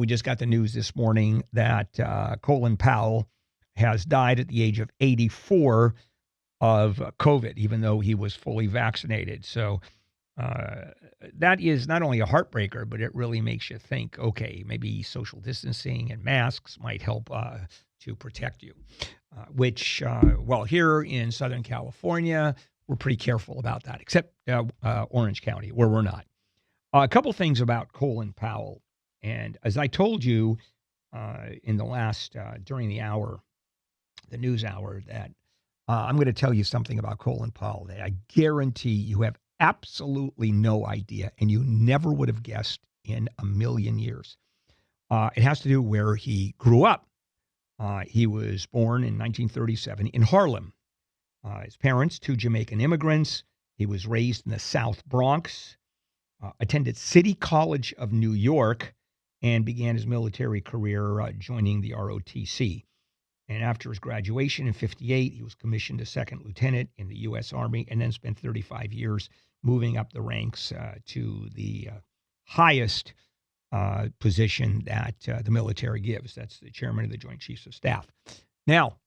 we just got the news this morning that Colin Powell has died at the age of 84 of COVID, even though he was fully vaccinated. So that is not only a heartbreaker, but it really makes you think, okay, maybe social distancing and masks might help to protect you, which, well, here in Southern California, we're pretty careful about that, except Orange County, where we're not. A couple things about Colin Powell. And as I told you in the last, during the hour, the news hour, that I'm going to tell you something about Colin Powell that I guarantee you have absolutely no idea, and you never would have guessed in a million years. It has to do where he grew up. He was born in 1937 in Harlem. His parents, two Jamaican immigrants. He was raised in the South Bronx, attended City College of New York, and began his military career joining the ROTC. And after his graduation in 1958, he was commissioned a second lieutenant in the U.S. Army and then spent 35 years moving up the ranks to the highest position that the military gives. That's the chairman of the Joint Chiefs of Staff. Now,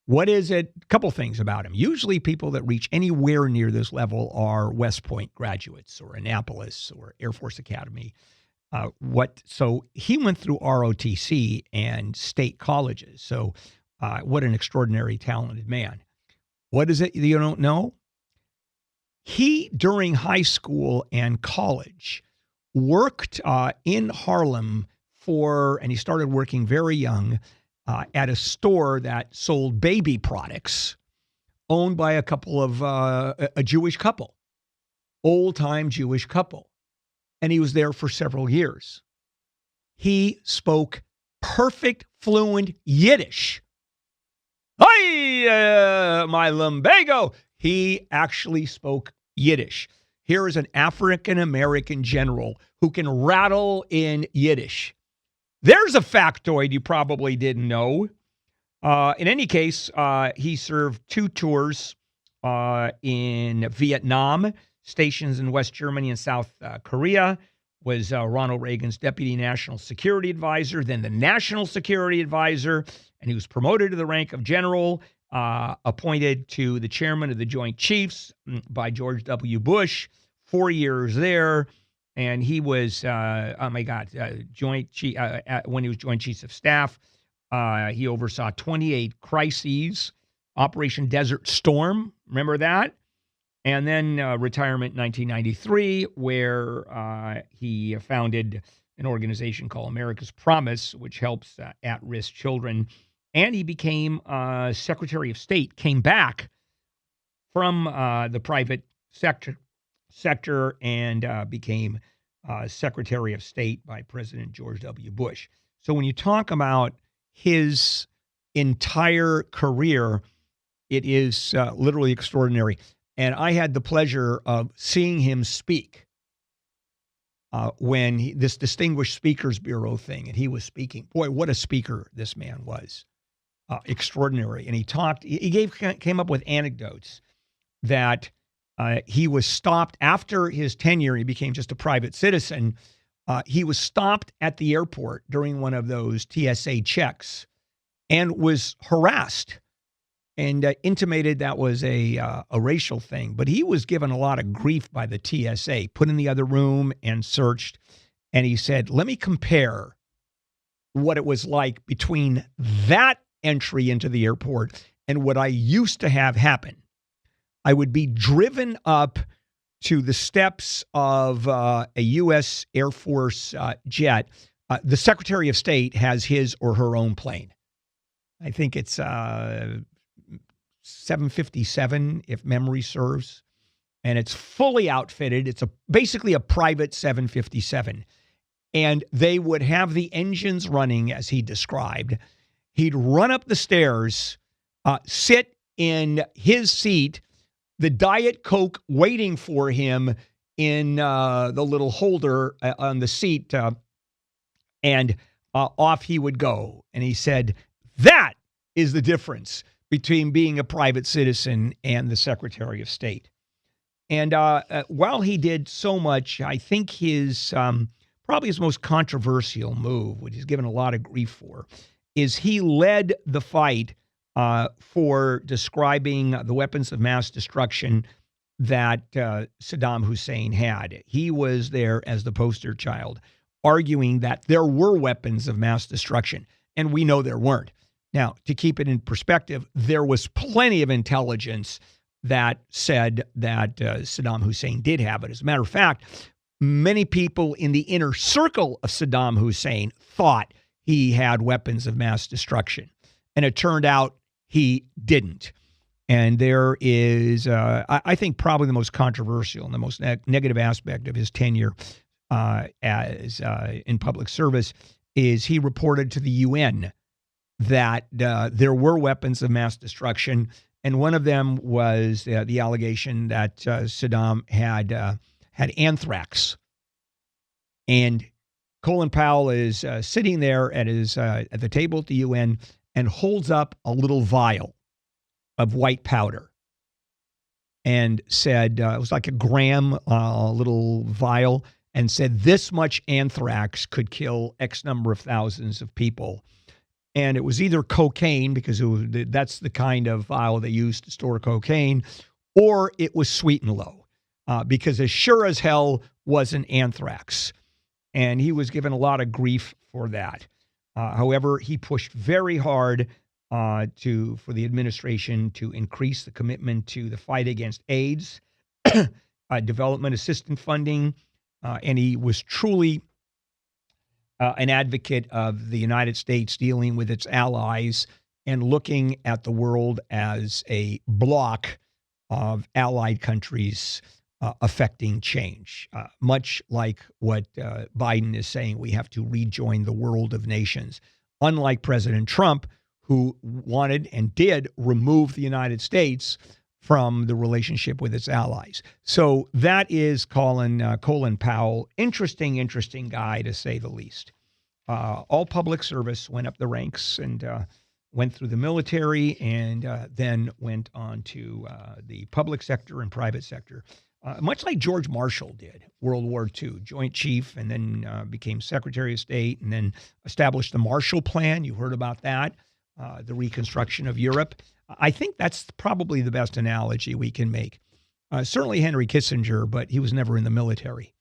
what is it? A couple things about him. Usually people that reach anywhere near this level are West Point graduates or Annapolis or Air Force Academy. So he went through ROTC and state colleges. So what an extraordinary, talented man. What is it you don't know? He, during high school and college, worked in Harlem and he started working very young at a store that sold baby products owned by a couple of, a Jewish couple, old-time Jewish couple. And he was there for several years. He spoke perfect, fluent Yiddish. Hi, my lumbago. He actually spoke Yiddish. Here is an African-American general who can rattle in Yiddish. There's a factoid you probably didn't know. In any case, he served 2 tours in Vietnam, stations in West Germany and South Korea, was Ronald Reagan's deputy national security advisor, then the national security advisor, and he was promoted to the rank of general, appointed to the chairman of the Joint Chiefs by George W. Bush, 4 years there. And he was, when he was Joint Chiefs of Staff, he oversaw 28 crises, Operation Desert Storm, remember that? And then retirement in 1993, where he founded an organization called America's Promise, which helps at-risk children. And he became Secretary of State, came back from the private sector and became Secretary of State by President George W. Bush. So when you talk about his entire career, it is literally extraordinary. And I had the pleasure of seeing him speak when this Distinguished Speakers Bureau thing, and he was speaking. Boy, what a speaker this man was. Extraordinary. And he came up with anecdotes that he was stopped after his tenure. He became just a private citizen. He was stopped at the airport during one of those TSA checks and was harassed and intimated that was a racial thing. But he was given a lot of grief by the TSA, put in the other room and searched. And he said, let me compare what it was like between that entry into the airport and what I used to have happen. I would be driven up to the steps of a U.S. Air Force jet. The Secretary of State has his or her own plane. I think it's 757, if memory serves. And it's fully outfitted. It's basically a private 757. And they would have the engines running, as he described. He'd run up the stairs, sit in his seat, the Diet Coke waiting for him in the little holder on the seat, and off he would go. And he said, that is the difference between being a private citizen and the Secretary of State. And while he did so much, I think his probably his most controversial move, which he's given a lot of grief for, is he led the fight for describing the weapons of mass destruction that Saddam Hussein had. He was there as the poster child, arguing that there were weapons of mass destruction, and we know there weren't. Now, to keep it in perspective, there was plenty of intelligence that said that Saddam Hussein did have it. As a matter of fact, many people in the inner circle of Saddam Hussein thought he had weapons of mass destruction, and it turned out he didn't. And there is, I think, probably the most controversial and the most negative aspect of his tenure as in public service is he reported to the UN that there were weapons of mass destruction, and one of them was the allegation that Saddam had anthrax. And Colin Powell is sitting there at the table at the UN and holds up a little vial of white powder and said, it was like a gram, little vial, and said this much anthrax could kill X number of thousands of people. And it was either cocaine, because that's the kind of vial they used to store cocaine, or it was sweet and low, because as sure as hell wasn't anthrax. And he was given a lot of grief for that. However, he pushed very hard for the administration to increase the commitment to the fight against AIDS, development assistance funding, and he was truly an advocate of the United States dealing with its allies and looking at the world as a block of allied countries affecting change, much like what Biden is saying. We have to rejoin the world of nations. Unlike President Trump, who wanted and did remove the United States from the relationship with its allies. So that is Colin Powell. Interesting guy, to say the least. All public service, went up the ranks and went through the military, and then went on to the public sector and private sector. Much like George Marshall did, World War II, Joint Chief, and then became Secretary of State, and then established the Marshall Plan. You heard about that, the reconstruction of Europe. I think that's probably the best analogy we can make. Certainly Henry Kissinger, but he was never in the military.